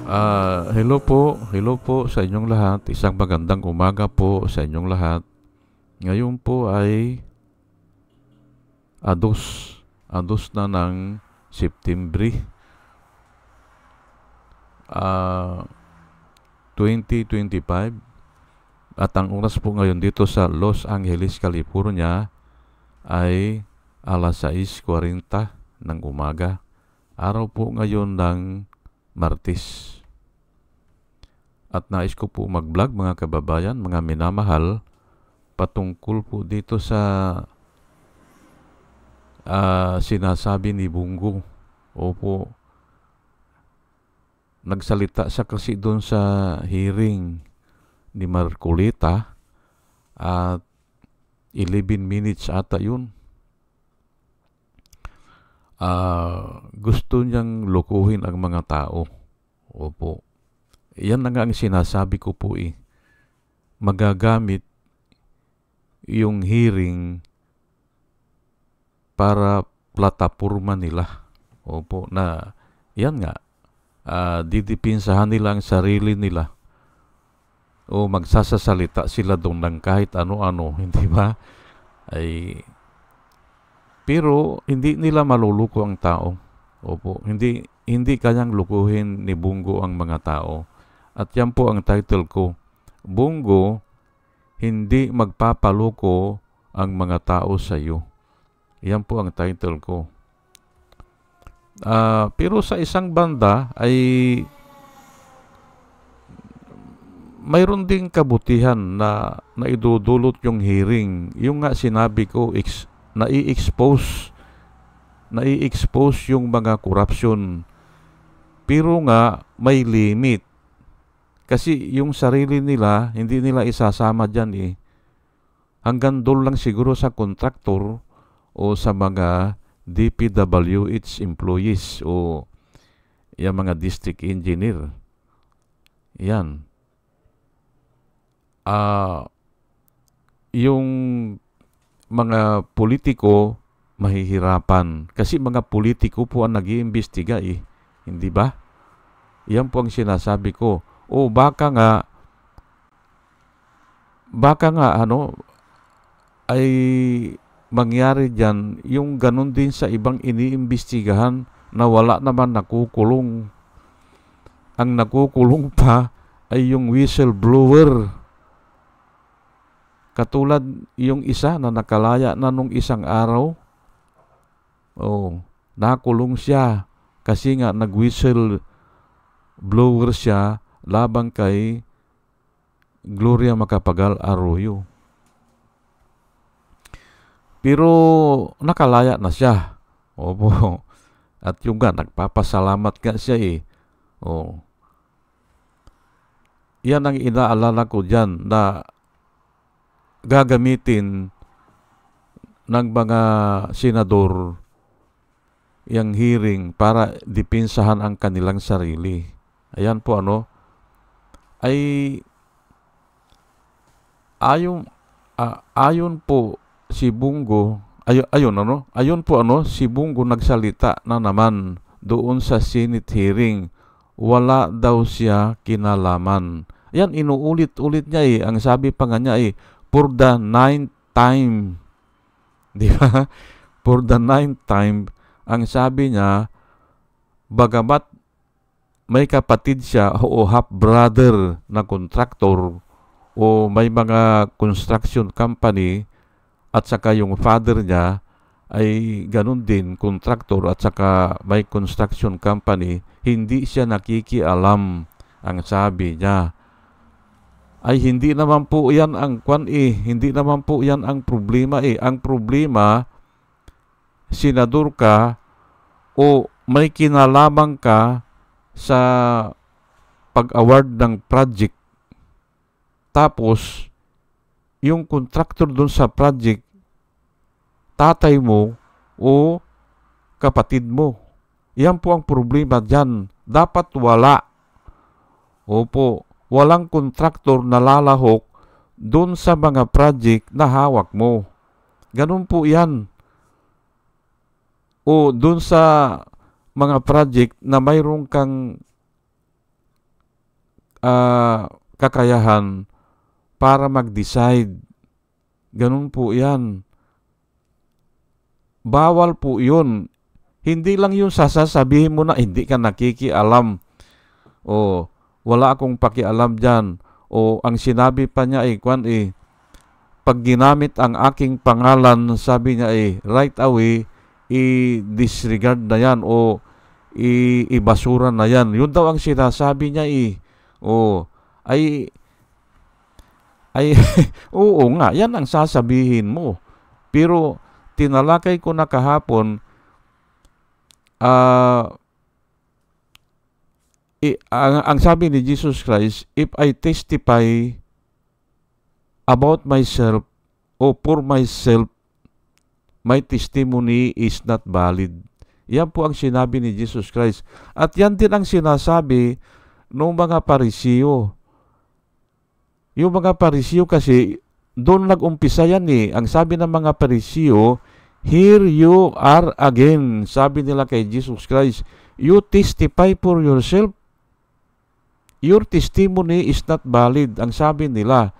Hello po sa inyong lahat. Isang magandang umaga po sa inyong lahat. Ngayon po ay ados na ng September 2025 at ang oras po ngayon dito sa Los Angeles, California ay alas 6:40 ng umaga. Araw po ngayon ng Martes. At nais ko po mag-vlog mga kababayan, mga minamahal, patungkol po dito sa sinasabi ni Bungo. Opo, nagsalita siya kasi doon sa hearing ni Marcolita at 11 minutes ata yun. Gusto niyang lukuhin ang mga tao. Opo. Yan na nga ang sinasabi ko po eh. Magagamit yung hearing para plataporma nila. Opo, na yan nga. Didipinsahan nila ang sarili nila. O magsasasalita sila doon ng kahit ano-ano, hindi ba? Pero hindi nila maluluko ang tao. Opo, hindi kayang lukuhin ni Bungo ang mga tao. At yan po ang title ko. Bungo, hindi magpapaluko ang mga tao sa iyo. Yan po ang title ko. Pero sa isang banda ay mayroon ding kabutihan na idudulot yung hearing. Yung nga sinabi ko, nai-expose yung mga corruption. Pero nga may limit. Kasi yung sarili nila, hindi nila isasama dyan eh. Hanggang doon lang siguro sa kontraktor o sa mga DPWH employees o yung mga district engineer. Yan. Yung mga politiko mahihirapan. Kasi mga politiko po ang nag-iimbestiga eh. Hindi ba? Yan po ang sinasabi ko. O baka nga ay mangyari dyan yung ganun din sa ibang iniimbestigahan na wala naman nakukulong. Ang nakukulong pa ay yung whistleblower. Katulad yung isa na nakalaya na nung isang araw. Nakulong siya kasi nga nag-whistleblower siya labang kay Gloria Macapagal Arroyo. Pero nakalaya na siya. Opo. At yung nga, nagpapasalamat nga siya eh. Yan ang inaalala ko dyan na gagamitin ng mga senador yung hearing para dipinsahan ang kanilang sarili. Ayan po ay ayon po si Bungo, ayon po si Bungo nagsalita na naman doon sa Senate hearing. Wala daw siya kinalaman. Yan, inuulit-ulit niya eh. Ang sabi pa nga niya eh, for the 9th time. Di ba? For the 9th time, ang sabi niya, bagamat may kapatid siya o half-brother na contractor o may mga construction company at saka yung father niya ay ganun din, contractor at saka may construction company, hindi siya nakikialam. Ang sabi niya ay hindi naman po yan ang hindi naman po yan ang problema eh. Ang problema, senador ka o may kinalaman ka sa pag-award ng project. Tapos, yung contractor dun sa project, tatay mo o kapatid mo. Yan po ang problema dyan. Dapat wala. Opo, walang contractor na lalahok dun sa mga project na hawak mo. Ganun po yan. O dun sa mga project na mayroon kang kakayahan para mag-decide. Ganun po yan. Bawal po yun. Hindi lang yung sasabihin mo na hindi ka nakikialam. O wala akong pakialam dyan. O ang sinabi pa niya pag ginamit ang aking pangalan, sabi niya right away, i-disregard na yan o ibasura na yan. Yun daw ang sinasabi niya O ay oo nga, yan ang sasabihin mo. Pero tinalakay ko na kahapon, ang sabi ni Jesus Christ, if I testify about myself o for myself, my testimony is not valid. Yan po ang sinabi ni Jesus Christ. At yan din ang sinasabi ng mga Parisiyo. Yung mga Parisiyo kasi, doon nag-umpisa yan Ang sabi ng mga Parisiyo, here you are again. Sabi nila kay Jesus Christ, you testify for yourself. Your testimony is not valid. Ang sabi nila,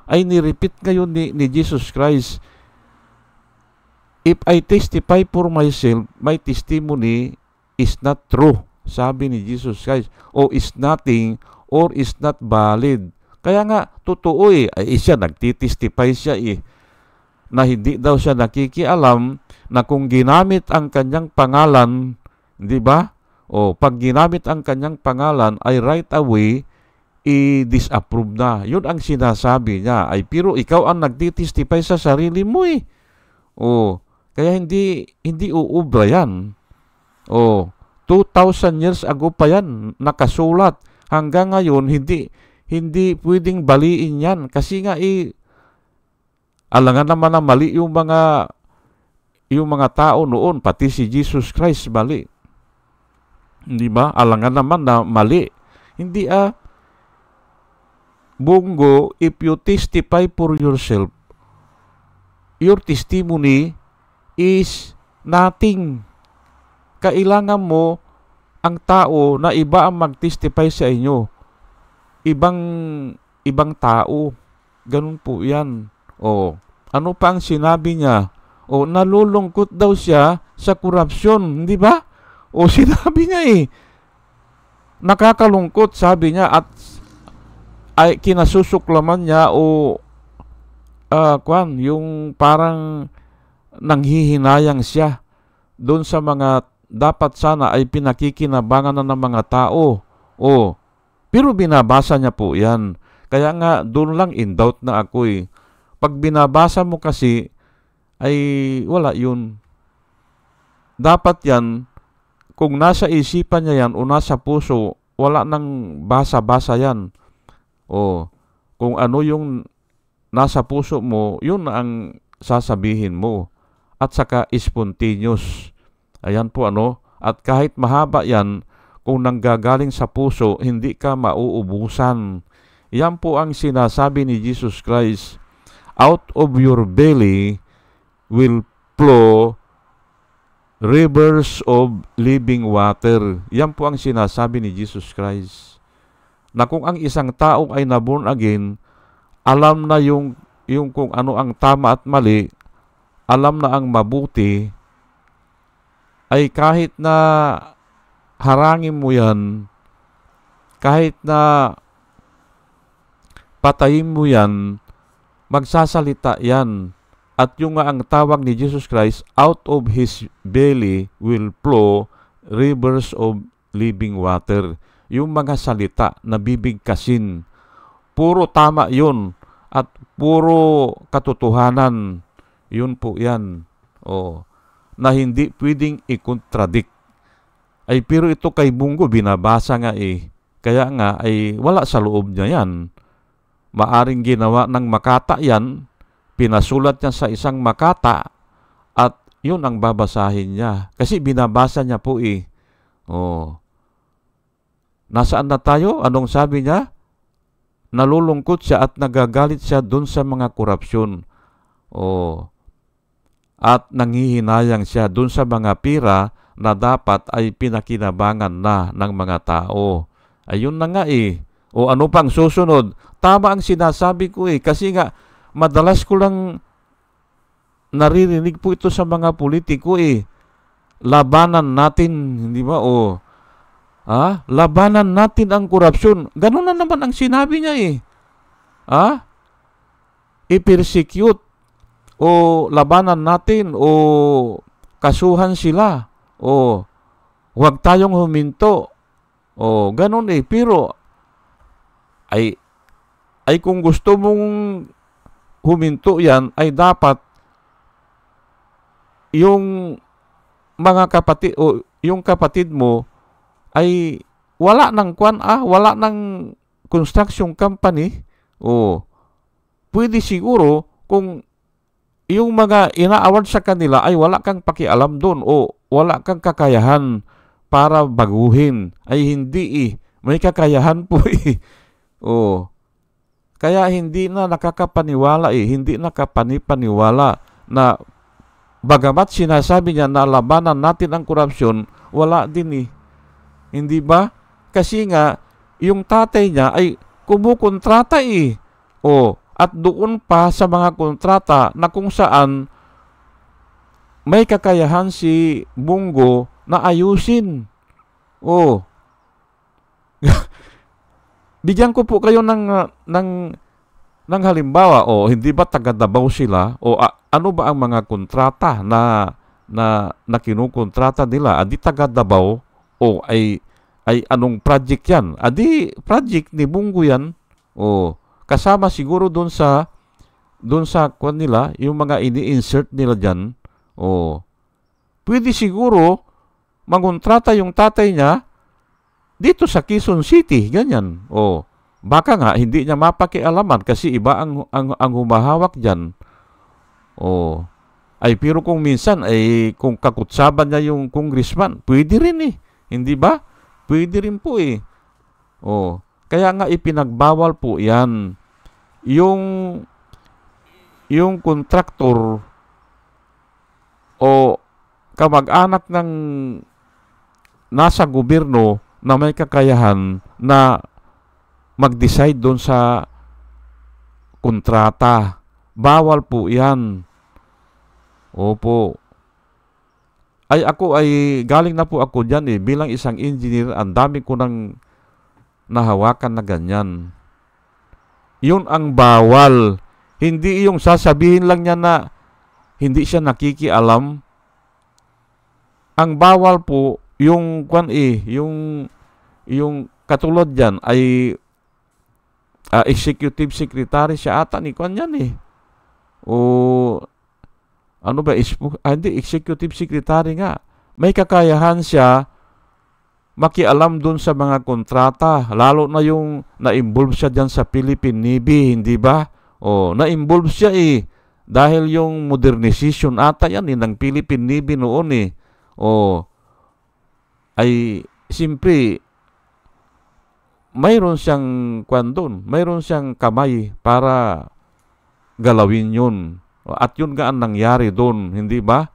ay nirepeat ngayon ni Jesus Christ, if I testify for myself, my testimony is not true. Sabi ni Jesus Christ, is nothing or is not valid. Kaya nga, totoo siya, nagtitestify siya na hindi daw siya nakikialam na kung ginamit ang kanyang pangalan, di ba? Pag ginamit ang kanyang pangalan ay right away, i-disapprove na. Yun ang sinasabi niya. Pero ikaw ang nagtitestify sa sarili mo Kaya hindi uubra yan. 2,000 years ago pa yan nakasulat. Hanggang ngayon, hindi pwedeng baliin yan. Kasi nga alangan naman na mali yung mga tao noon, pati si Jesus Christ mali. Hindi ba? Alangan naman na mali. Hindi Bungo, if you testify for yourself, your testimony is nothing. Kailangan mo ang tao na iba ang mag-testify sa inyo. Ibang tao. Ganun po yan. Ano pa ang sinabi niya? Nalulungkot daw siya sa korupsyon. Hindi ba? Sinabi niya nakakalungkot, sabi niya, at ay kinasusuklaman niya yung parang nanghihinayang siya doon sa mga dapat sana ay pinakikinabangan na ng mga tao. Pero binabasa niya po yan. Kaya nga doon lang in doubt na ako Pag binabasa mo kasi ay wala yun. Dapat yan, kung nasa isipan niya yan o nasa puso, wala nang basa-basa yan. Kung ano yung nasa puso mo, yun ang sasabihin mo. At saka spontaneous. Ayan po At kahit mahaba yan, kung nanggagaling sa puso, hindi ka mauubusan. Yan po ang sinasabi ni Jesus Christ. Out of your belly will flow rivers of living water. Yan po ang sinasabi ni Jesus Christ. Na kung ang isang tao ay na-born again, alam na yung kung ano ang tama at mali, alam na ang mabuti, ay kahit na harangin mo yan, kahit na patayin mo yan, magsasalita yan. At yung ang tawag ni Jesus Christ, out of His belly will flow rivers of living water. Yung mga salita na bibigkasin, puro tama yun at puro katotohanan. Yun po yan. Na hindi pwedeng i-contradict. Pero ito kay Bungo, binabasa nga Kaya nga wala sa loob niya yan. Maaring ginawa ng makata yan, pinasulat niya sa isang makata, at yun ang babasahin niya. Kasi binabasa niya po Nasaan na tayo? Anong sabi niya? Nalulungkot siya at nagagalit siya dun sa mga korupsyon. At nanghihinayang siya dun sa mga pira na dapat ay pinakinabangan na ng mga tao. Ayun na nga O ano pang susunod? Tama ang sinasabi ko kasi nga madalas ko lang naririnig po ito sa mga politiko labanan natin, hindi ba? O labanan natin ang korupsyon. Ganun na naman ang sinabi niya i-persecute o labanan natin o kasuhan sila o huwag tayong huminto o ganun pero ay kung gusto mong huminto yan ay dapat yung mga kapatid o yung kapatid mo ay wala ng wala ng construction company o pwede siguro kung yung mga ina-award sa kanila ay wala kang pakialam doon o wala kang kakayahan para baguhin. Ay hindi may kakayahan po Kaya hindi na nakakapaniwala hindi nakapanipaniwala na bagamat sinasabi niya na labanan natin ang korupsyon, wala din Hindi ba? Kasi nga, yung tatay niya ay kumukontrata at doon pa sa mga kontrata na kung saan may kakayahan si Bungo na ayusin. Bigyan ko po kayo ng halimbawa. Hindi ba taga Davao sila? Ano ba ang mga kontrata na kinukontrata nila? Adi taga Davao? Ay anong project yan? Adi project ni Bungo yan? Kasama siguro doon sa kwan nila, yung mga ini-insert nila dyan. Pwede siguro mangontrata yung tatay niya dito sa Quezon City, ganyan. Baka nga hindi niya mapakialaman kasi iba ang humahawak dyan. Pero kung minsan kung kakutsaban niya yung congressman, pwede rin Hindi ba? Pwede rin po Kaya nga ipinagbawal po yan. Yung kontraktor o kamag-anak ng nasa gobyerno na may kakayahan na mag-decide doon sa kontrata. Bawal po yan. Opo. Ako galing na po ako dyan bilang isang engineer, ang dami ko nang nahawakan na ganyan. Yun ang bawal. Hindi yung sasabihin lang niya na hindi siya nakikialam. Ang bawal po yung yung katulad diyan ay executive secretary siya ata ni kwan yan ano ba hindi executive secretary nga. May kakayahan siya makialam dun sa mga kontrata, lalo na yung na-involve siya dyan sa Philippine Navy, hindi ba? Na-involve siya dahil yung modernization ata yan ng Philippine Navy noon ay siyempre mayroon siyang kwan doon, mayroon siyang kamay para galawin yun. At yun nga ang nangyari doon, hindi ba?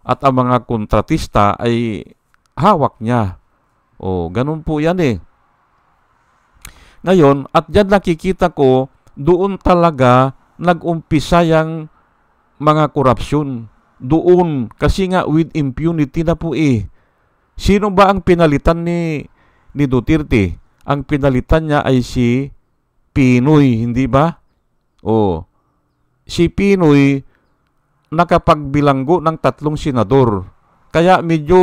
At ang mga kontratista ay hawak niya. Ganun po yan Ngayon, at dyan nakikita ko, doon talaga nag-umpisa yung mga korupsyon. Doon, kasi nga with impunity na po Sino ba ang pinalitan ni Duterte? Ang pinalitan niya ay si Pinoy, hindi ba? Si Pinoy nakapagbilanggo ng 3 senador. Kaya medyo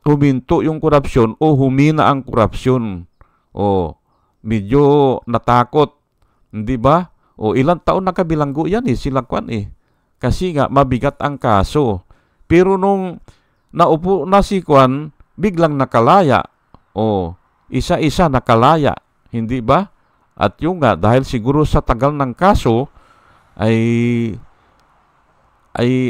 huminto yung korupsyon o humina ang korupsyon. Medyo natakot. Hindi ba? Ilang taon nakabilanggo yan sila kwan Kasi nga mabigat ang kaso. Pero nung naupo na si kwan, biglang nakalaya. Isa-isa nakalaya. Hindi ba? At yung nga, dahil siguro sa tagal ng kaso, ay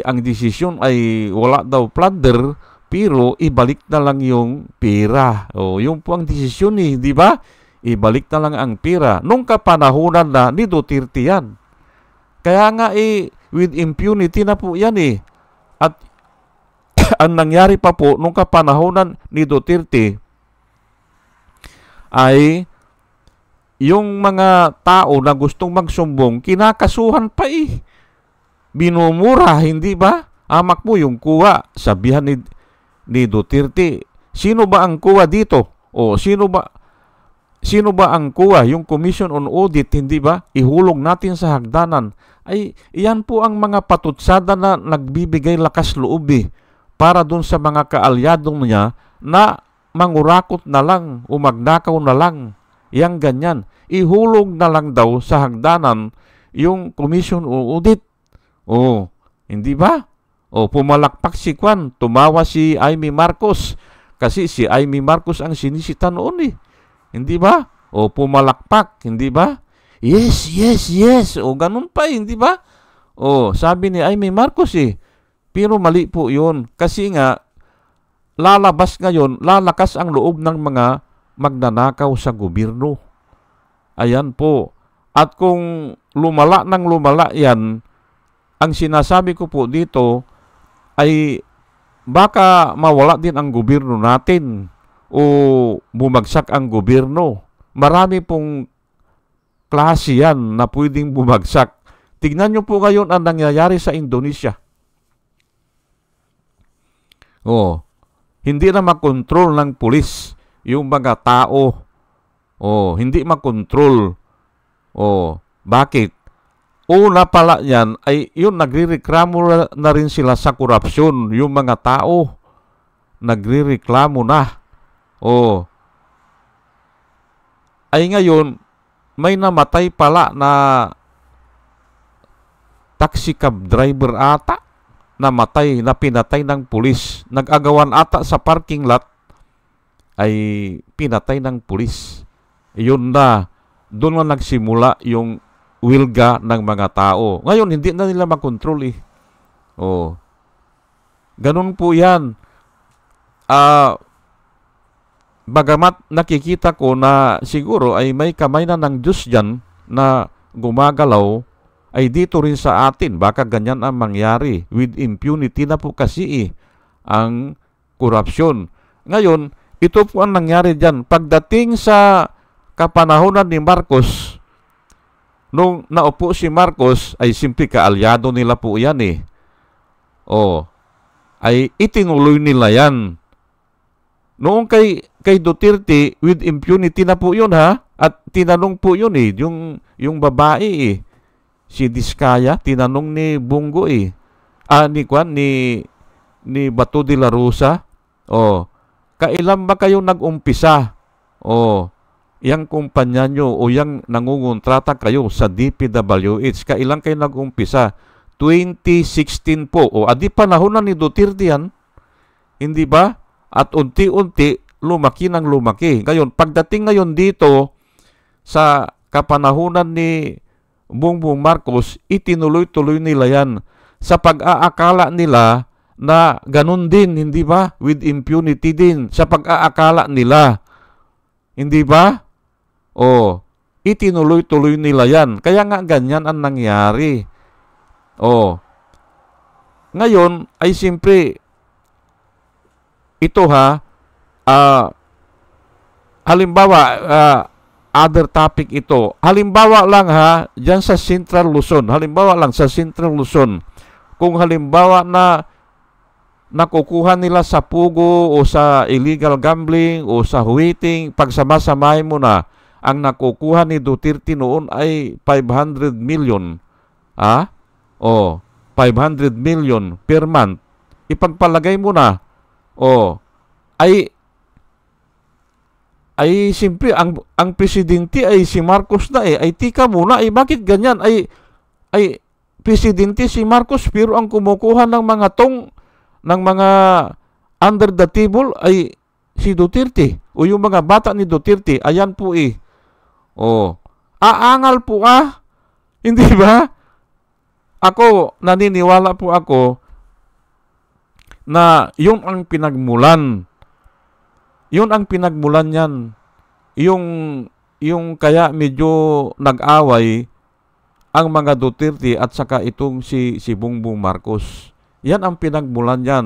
ang desisyon ay wala daw plunder, pero ibalik na lang yung pera. Yung po ang desisyon di ba? Ibalik na lang ang pera. Nung kapanahunan na ni Duterte yan. Kaya nga with impunity na po yan At ang nangyari pa po nung kapanahunan ni Duterte, ay yung mga tao na gustong magsumbong, kinakasuhan pa eh. Binumura, hindi ba? Amak mo yung kuwa, sabihan ni Duterte. Sino ba ang kuwa dito? O sino ba ang kuwa? Yung Commission on Audit, hindi ba? Ihulog natin sa hagdanan. Ay, iyan po ang mga patutsada na nagbibigay lakas loob para dun sa mga kaalyadong niya na mangurakot na lang o magnakaw na lang. Yang ganyan. Ihulog na lang daw sa hagdanan yung Commission on Audit. O, hindi ba? O, pumalakpak si Kwan. Tumawa si Amy Marcos. Kasi si Amy Marcos ang sinisita noon Hindi ba? O, pumalakpak. Hindi ba? Yes, yes, yes. O, ganun pa hindi ba? O, sabi ni Amy Marcos Pero mali po yun. Kasi nga, lalakas ang loob ng mga magnanakaw sa gobyerno. Ayan po. At kung lumala yan, ang sinasabi ko po dito ay baka mawala din ang gobyerno natin o bumagsak ang gobyerno. Marami pong klase yan na pwedeng bumagsak. Tignan nyo po ngayon ang nangyayari sa Indonesia. Hindi na makontrol ng pulis yung mga tao. Hindi makontrol. Bakit? Una pala yan ay yun, nagrireklamo na rin sila sa korupsyon. Yung mga tao, nagrireklamo na. Ay ngayon, may namatay pala na taxi cab driver ata. Na pinatay ng pulis. Nag-agawan ata sa parking lot ay pinatay ng pulis. Yun na, doon na nagsimula yung wilga ng mga tao. Ngayon, hindi na nila makontrol ganun po yan. Bagamat nakikita ko na siguro ay may kamay na ng Diyos dyan na gumagalaw, ay dito rin sa atin, baka ganyan ang mangyari. With impunity na po kasi ang korupsyon. Ngayon, ito po ang nangyari dyan. Pagdating sa kapanahonan ni Marcos, nung naupo si Marcos, ay simple kaalyado nila po yan ay itinuloy nila yan. Noong kay Duterte, with impunity na po yun at tinanong po yun yung babae si Diskaya, tinanong ni Bongo ni Bato de la Rosa, kailan ba kayo nag-umpisa? Yang kumpanya nyo o yang nangungontrata kayo sa DPWH, kailan kayo nag-umpisa? 2016 po. Adi panahon na ni Duterte yan. Hindi ba? At unti-unti, lumaki ng lumaki. Ngayon, pagdating ngayon dito sa kapanahunan ni Bongbong Marcos, itinuloy-tuloy nila yan sa pag-aakala nila na ganun din, hindi ba? With impunity din, sa pag-aakala nila. Hindi ba? Itinuloy-tuloy nila yan. Kaya nga ganyan ang nangyari. Ngayon, ay siyempre, ito halimbawa, other topic ito. Halimbawa lang dyan sa Central Luzon. Halimbawa lang sa Central Luzon. Kung halimbawa na nakukuha nila sa pugo o sa illegal gambling o sa huwiting, pagsama-samahin mo na, ang nakukuha ni Duterte noon ay 500 million. 500 million per month. Ipagpalagay mo na. Ay siyempre ang presidente ay si Marcos na ay tika muna bakit ganyan ay presidente si Marcos pero ang kumukuha ng mga ng mga under the table ay si Duterte o yung mga bata ni Duterte. Ayan po aangal po hindi ba? Ako naniniwala po ako na yun ang pinagmulan. Yun ang pinagmulan yan. Yung kaya medyo nag-away ang mga Duterte at saka itong si Bongbong Marcos. Yan ang pinagmulan yan.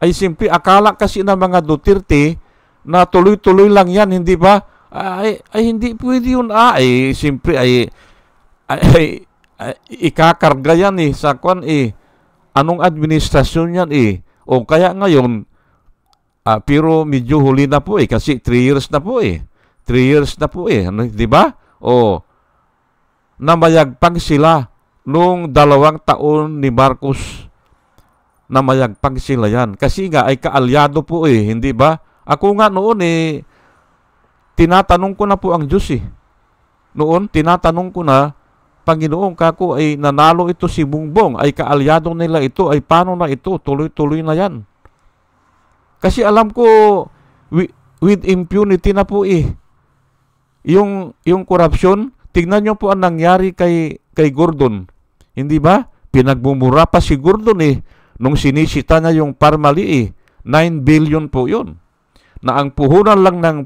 Ay simple, akala kasi ng mga Duterte na tuloy-tuloy lang yan, hindi ba? ay hindi pwede yun. Siyempre ay ikakarga yan sa kwan Anong administrasyon yan O kaya ngayon, pero medyo huli na po kasi 3 years na po 3 years na po di ba? Namayagpag sila nung 2 taon ni Marcos. Namayagpag sila yan. Kasi nga ay kaalyado po hindi ba? Ako nga noon tinatanong ko na po ang Diyos Noon, tinatanong ko na, Panginoon, kako ay nanalo ito si Bongbong, ay kaalyado nila ito, ay paano na ito? Tuloy-tuloy na yan. Kasi alam ko, with impunity na po Yung corruption, tignan nyo po ang nangyari kay Gordon. Hindi ba? Pinagbumura pa si Gordon nung sinisita niya yung Parmali 9 billion po yun. Na ang puhunan lang ng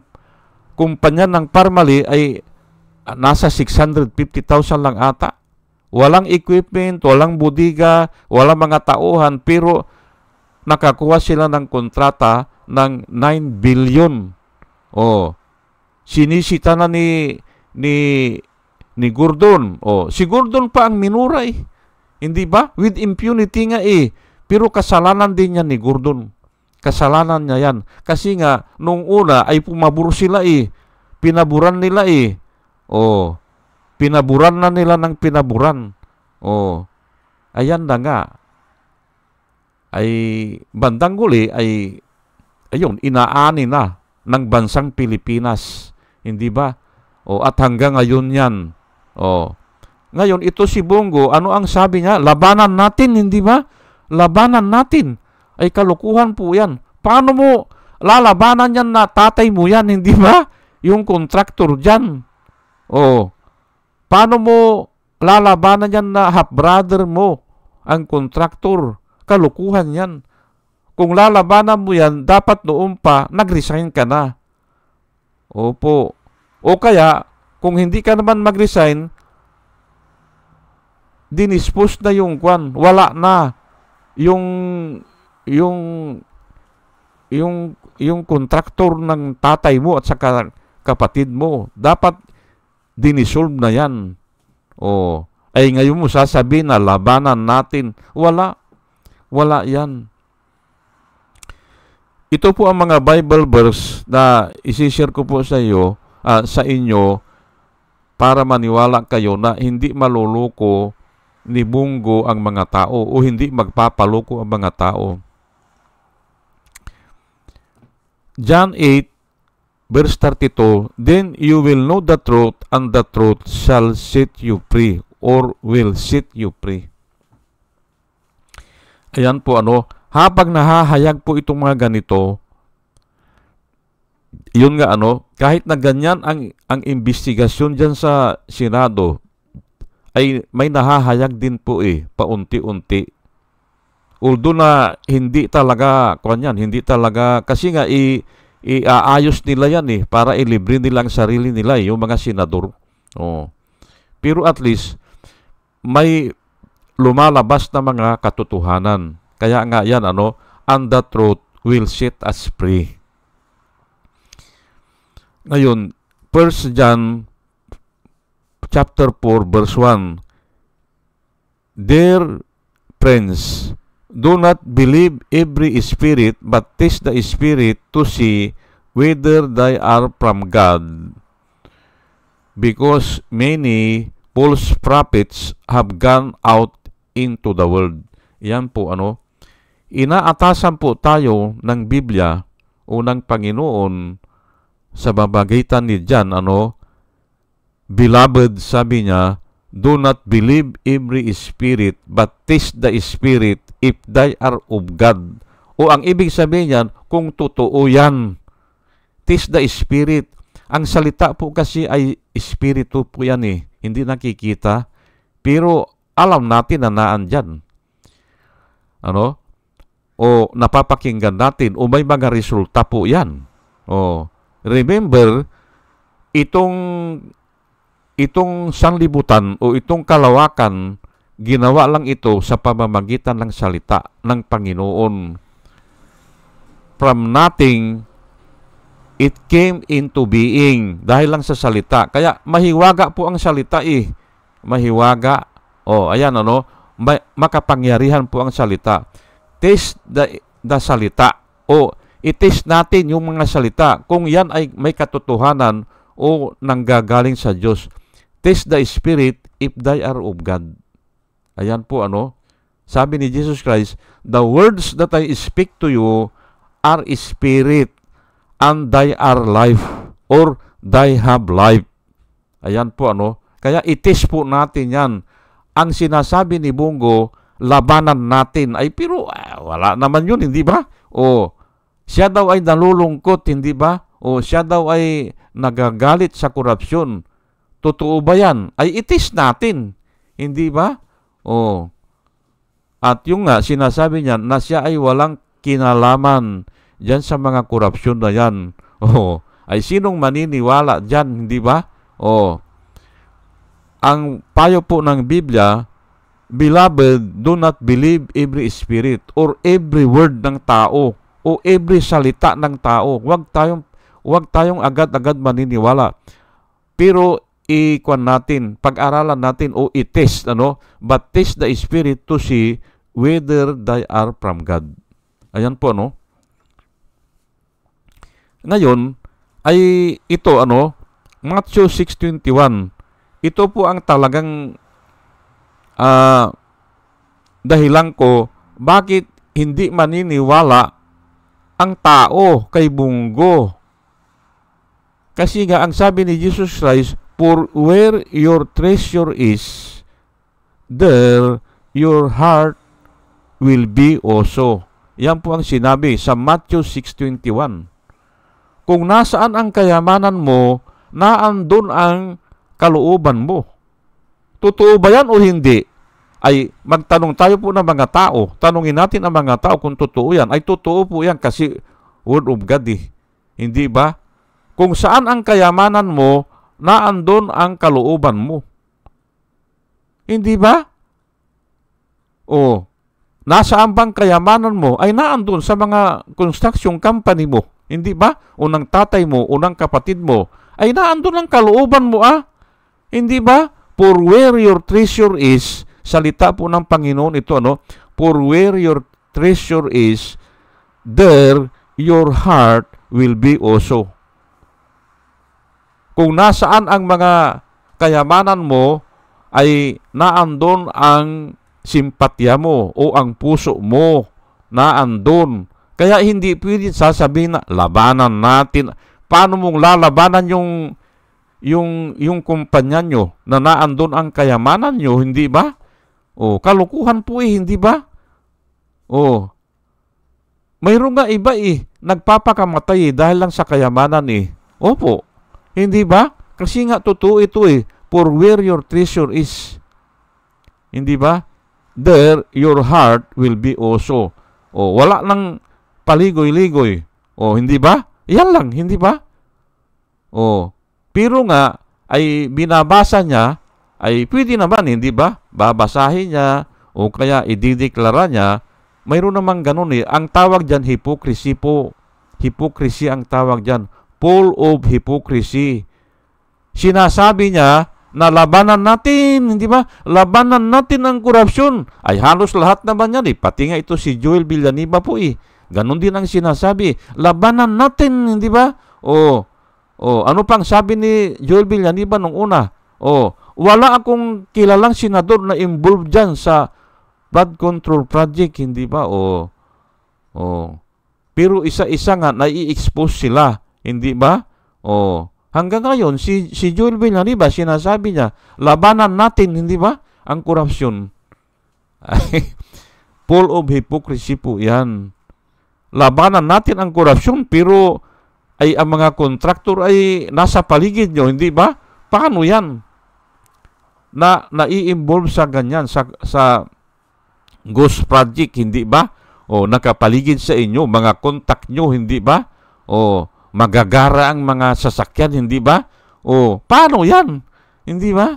kumpanya ng Parmali ay nasa 650,000 lang ata. Walang equipment, walang bodega, walang mga tauhan, pero nakakuha sila ng kontrata ng 9 billion. Sinisita na ni Gordon. Si Gordon pa ang minura Hindi ba? With impunity nga Pero kasalanan din yan ni Gordon. Kasalanan niya yan. Kasi nga, nung una ay pumabor sila Pinaburan nila Pinaburan na nila ng pinaburan. Ayan na nga. Ay bandang huli ayun, inaani na ng bansang Pilipinas. Hindi ba? At hanggang ngayon yan. Ngayon, ito si Bongo, ano ang sabi niya? Labanan natin, hindi ba? Labanan natin. Ay kalukuhan po yan. Paano mo lalabanan yan na tatay mo yan, hindi ba? Yung contractor dyan. Paano mo lalabanan yan na half-brother mo ang contractor? Kalukuhan yan. Kung lalabanan mo yan, dapat noon pa, nag-resign ka na. Opo. O kaya, kung hindi ka naman mag-resign, dinispose na yung kwan. Wala na. Yung contractor ng tatay mo at saka kapatid mo, dapat dinisolve na yan. Ay ngayon mo sasabihin na labanan natin. Wala yan. Ito po ang mga Bible verse na isishare ko po sa inyo para maniwala kayo na hindi maluluko ni Bongo ang mga tao o hindi magpapaloko ang mga tao. John 8 verse 32, Then you will know the truth, and the truth shall set you free, or will set you free. Ayan po habang nahahayag po itong mga ganito, yun nga kahit na ganyan ang investigasyon dyan sa Senado, ay may nahahayag din po paunti-unti. Although na hindi talaga, kasi nga iaayos nila yan para ilibre nila ang sarili nila yung mga senador. Pero at least may lumalabas na mga katotohanan. Kaya nga yan and the truth will set us free. Ngayon, 1 John chapter 4 verse 1, Dear friends, do not believe every spirit, but test the spirit to see whether they are from God. Because many false prophets have gone out into the world. Yan po inaatasan po tayo ng Biblia o ng Panginoon sa babagitan ni John, Beloved, sabi niya, do not believe every spirit, but test the spirit if they are of God. O ang ibig sabihin niyan, kung totoo yan, test the spirit. Ang salita po kasi ay espiritu po yan hindi nakikita, pero alam natin na naandyan. O napapakinggan natin, o may mga resulta po yan. Remember, itong sanlibutan o itong kalawakan, ginawa lang ito sa pamamagitan ng salita ng Panginoon. From nothing It came into being dahil lang sa salita. Kaya mahiwaga po ang salita eh. Mahiwaga. Ayan ano, makapangyarihan po ang salita. Taste the salita. I-taste natin yung mga salita kung yan ay may katotohanan o nanggagaling sa Diyos. Taste the Spirit if they are of God. Ayan po ano, sabi ni Jesus Christ, the words that I speak to you are spirit and they are life, or they have life. Ayan po ano, kaya i-taste po natin yan. Ang sinasabi ni Bungo, labanan natin, ay pero wala naman yun, hindi ba? Siya daw ay nalulungkot, hindi ba? Siya daw ay nagagalit sa korupsyon. Totoo ba yan? Ay i-taste natin, hindi ba? At yung nga, sinasabi niya na siya ay walang kinalaman dyan sa mga korupsyon na yan. Ay sinong maniniwala dyan, hindi ba? Ang payo po ng Biblia, beloved, do not believe every spirit or every word ng tao o every salita ng tao. Huwag tayong agad-agad maniniwala. Pero i-kuan natin, pag-aralan natin o i-test, but test the spirit to see whether they are from God. Ayan po, Ngayon, ay ito, Matthew 6:21. Ito po ang talagang dahilan ko bakit hindi maniniwala ang tao kay Bungo. Kasi nga, ang sabi ni Jesus Christ, for where your treasure is, there your heart will be also. Yan po ang sinabi sa Matthew 6:21. Kung nasaan ang kayamanan mo, naandun ang kalooban mo. Totoo ba yan o hindi? Ay magtanong tayo po ng mga tao. Tanungin natin ang mga tao kung totoo yan. Ay totoo po yan kasi word of God eh. Hindi ba? Kung saan ang kayamanan mo, naandun ang kalooban mo. Hindi ba? Nasaan bang kayamanan mo ay naandun sa mga construction company mo. Hindi ba? Unang tatay mo, unang kapatid mo, ay naandun ang kalooban mo Hindi ba? For where your treasure is, salita po ng Panginoon ito, For where your treasure is, there your heart will be also. Kung nasaan ang mga kayamanan mo, ay naandun ang simpatya mo o ang puso mo, naandun. Kaya hindi pwede sasabihin na labanan natin. Paano mong lalabanan yung kumpanya nyo na naandun ang kayamanan nyo, hindi ba? Kalukuhan po hindi ba? Mayroon nga iba nagpapakamatay dahil lang sa kayamanan Opo. Hindi ba? Kasi nga totoo ito for where your treasure is. Hindi ba? There your heart will be also. Wala nang paligoy-ligoy. Hindi ba? Yan lang, hindi ba? Pero nga, ay binabasa niya, ay pwede naman, hindi ba? Babasahin niya, o kaya idideklara niya, mayroon namang ganun Ang tawag dyan, hypocrisy po. Hypocrisy ang tawag dyan. Full of hypocrisy. Sinasabi niya na labanan natin, hindi ba? Labanan natin ang korupsyon. Ay halos lahat naman yan Pati nga ito si Joel Villanueva po Ganon din ang sinasabi. Labanan natin, hindi ba? Ano pang sabi ni Joel Villanueva nung una? Wala akong kilalang senador na involved dyan sa flood control project, hindi ba? Pero isa-isa nga nai-expose sila, hindi ba? Hanggang ngayon, si Joel Villanueva, sinasabi niya, labanan natin, hindi ba? Ang korupsyon. Full of hypocrisy po yan. Labanan natin ang korupsyon, pero ay ang mga kontraktor ay nasa paligid nyo, hindi ba? Paano yan? Nai-involve sa ganyan, sa ghost project, hindi ba? Nakapaligid sa inyo, mga kontak nyo, hindi ba? Magagara ang mga sasakyan, hindi ba? Paano yan? Hindi ba?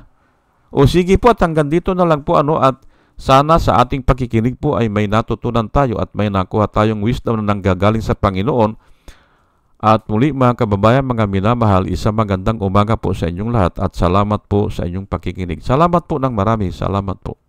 Sige po, at hanggang dito na lang po, at sana sa ating pakikinig po ay may natutunan tayo at may nakuha tayong wisdom na nanggagaling sa Panginoon. At muli mga kababayan, mga minamahal, isang magandang umaga po sa inyong lahat at salamat po sa inyong pakikinig. Salamat po ng marami. Salamat po.